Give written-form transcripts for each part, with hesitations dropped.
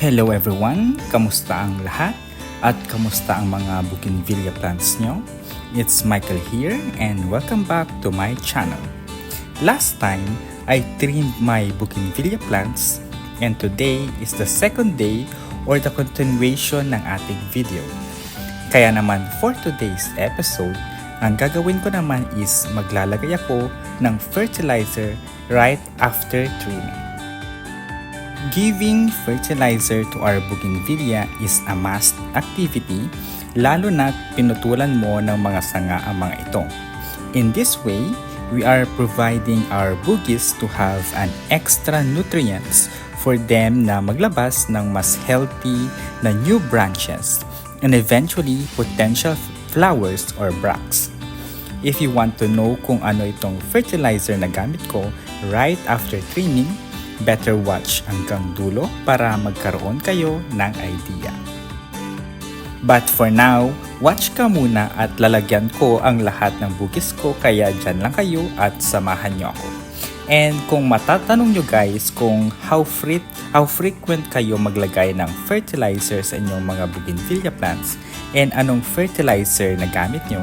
Hello everyone! Kamusta ang lahat? At kamusta ang mga bougainvillea plants nyo? It's Mikel here and welcome back to my channel. Last time, I trimmed my bougainvillea plants and today is the second day or the continuation ng ating video. Kaya naman for today's episode, ang gagawin ko naman is maglalagay ako ng fertilizer right after trimming. Giving fertilizer to our bougainvillea is a must activity, lalo na't pinutulan mo ng mga sanga ang mga ito. In this way, we are providing our bougies to have an extra nutrients for them na maglabas ng mas healthy na new branches and eventually potential flowers or bracts. If you want to know kung ano itong fertilizer na gamit ko right after trimming, better watch hanggang dulo para magkaroon kayo ng idea. But for now, watch ka muna at lalagyan ko ang lahat ng bugis ko kaya dyan lang kayo at samahan nyo ako. And kung matatanong nyo guys kung how frequent kayo maglagay ng fertilizer sa inyong mga bougainvillea plants and anong fertilizer na gamit nyo,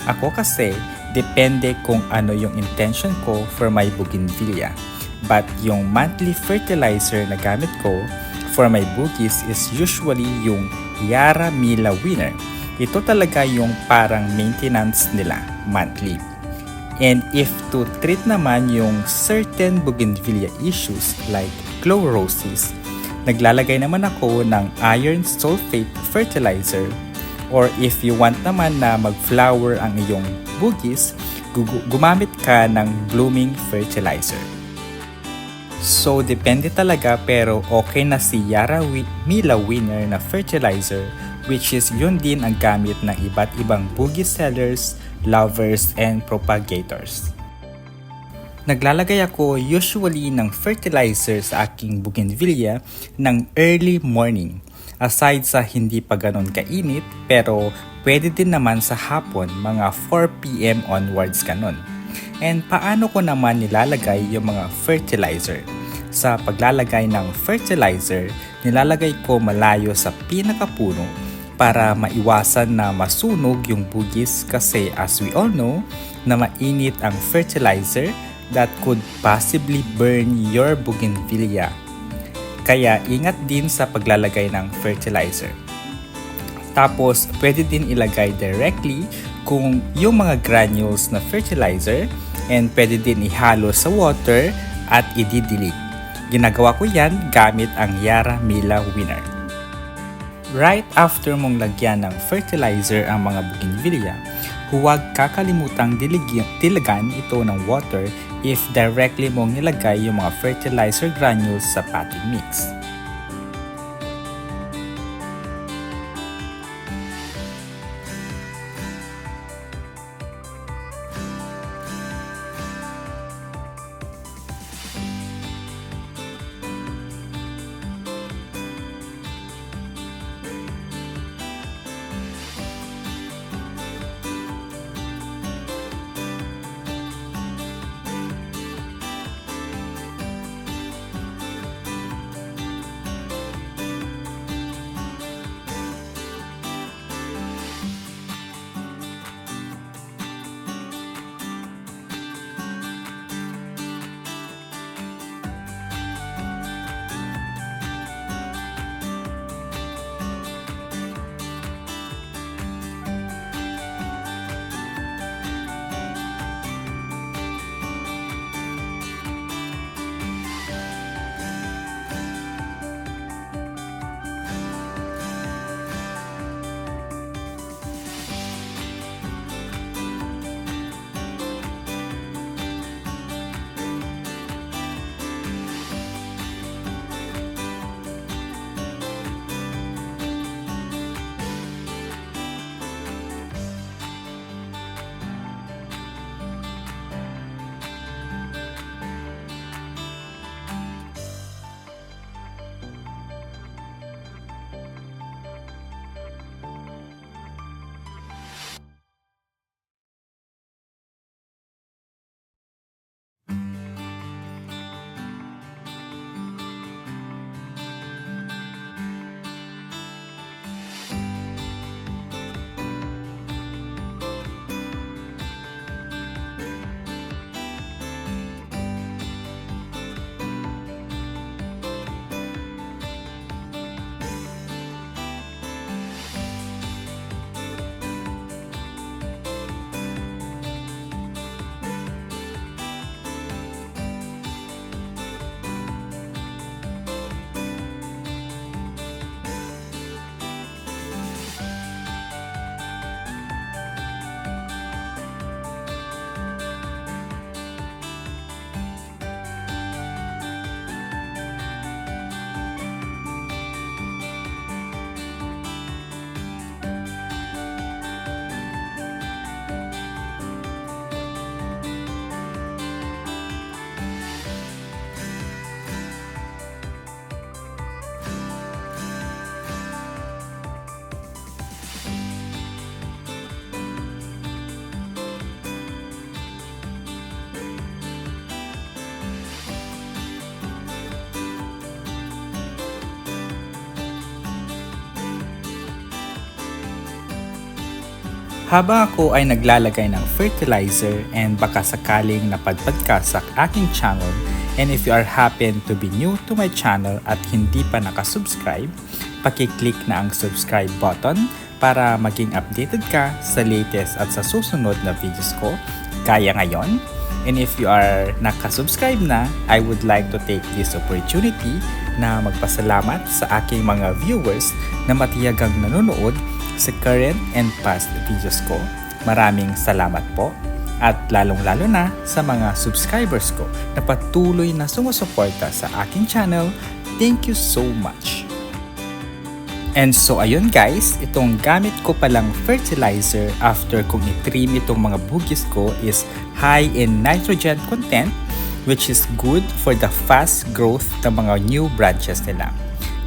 ako kasi depende kung ano yung intention ko for my bougainvillea. But yung monthly fertilizer na gamit ko for my bougies is usually yung Yara Mila Winner. Ito talaga yung parang maintenance nila monthly. And if to treat naman yung certain bougainvillea issues like chlorosis, naglalagay naman ako ng iron sulfate fertilizer. Or if you want naman na mag-flower ang iyong bougies, gumamit ka ng blooming fertilizer. So, depende talaga pero okay na si Yara Mila Winner na fertilizer which is yun din ang gamit ng iba't ibang bougie sellers, lovers, and propagators. Naglalagay ako usually ng fertilizer sa aking bougainvillea ng early morning. Aside sa hindi pa ganon kainit pero pwede din naman sa hapon mga 4 PM onwards ganon. And paano ko naman nilalagay yung mga fertilizer? Sa paglalagay ng fertilizer, nilalagay ko malayo sa pinakapuno para maiwasan na masunog yung bugis kasi as we all know na mainit ang fertilizer that could possibly burn your bougainvillea. Kaya ingat din sa paglalagay ng fertilizer. Tapos pwede din ilagay directly kung yung mga granules na fertilizer and pwede din ihalo sa water at ididilig. Ginagawa ko yan gamit ang Yara Mila Winner. Right after mong lagyan ng fertilizer ang mga bougainvillea, huwag kakalimutang diligan ito ng water if directly mong nilagay yung mga fertilizer granules sa potting mix. Habang ako ay naglalagay ng fertilizer and baka sakaling napadpad ka sa aking channel, and if you are happen to be new to my channel at hindi pa nakasubscribe, pakiclick na ang subscribe button para maging updated ka sa latest at sa susunod na videos ko kaya ngayon. And if you are nakasubscribe na, I would like to take this opportunity na magpasalamat sa aking mga viewers na matiyagang nanonood sa current and past videos ko. Maraming salamat po. At lalong-lalo na sa mga subscribers ko na patuloy na sumusuporta sa aking channel. Thank you so much. And so ayun guys, itong gamit ko palang fertilizer after kong i-trim itong mga bugis ko is high in nitrogen content, which is good for the fast growth ng mga new branches nila.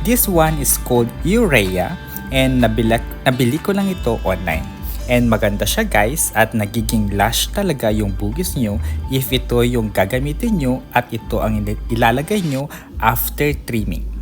This one is called urea and nabili ko lang ito online. And maganda siya guys at nagiging lush talaga yung bugis nyo if ito yung gagamitin nyo at ito ang ilalagay nyo after trimming.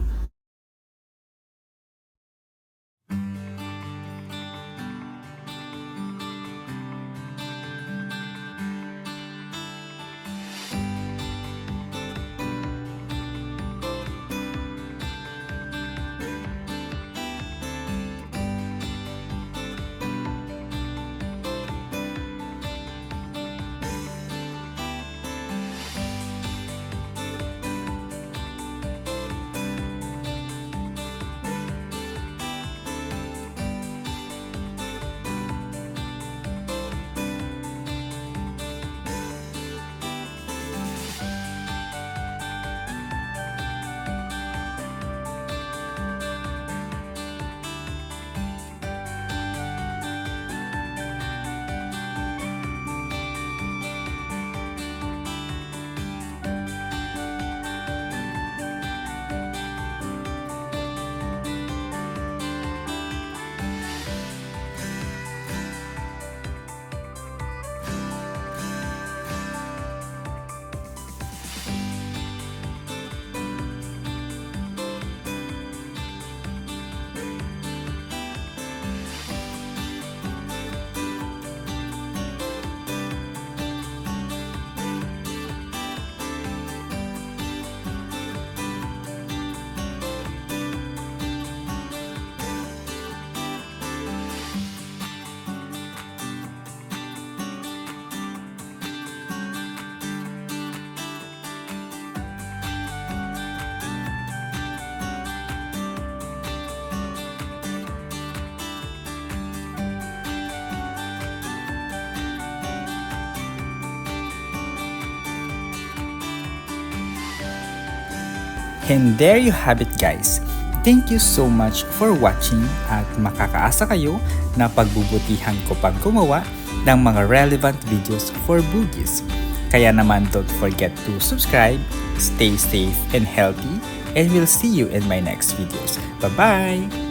And there you have it guys. Thank you so much for watching at makakaasa kayo na pagbubutihan ko pang gumawa ng mga relevant videos for bugis. Kaya naman don't forget to subscribe, stay safe and healthy, and we'll see you in my next videos. Bye-bye!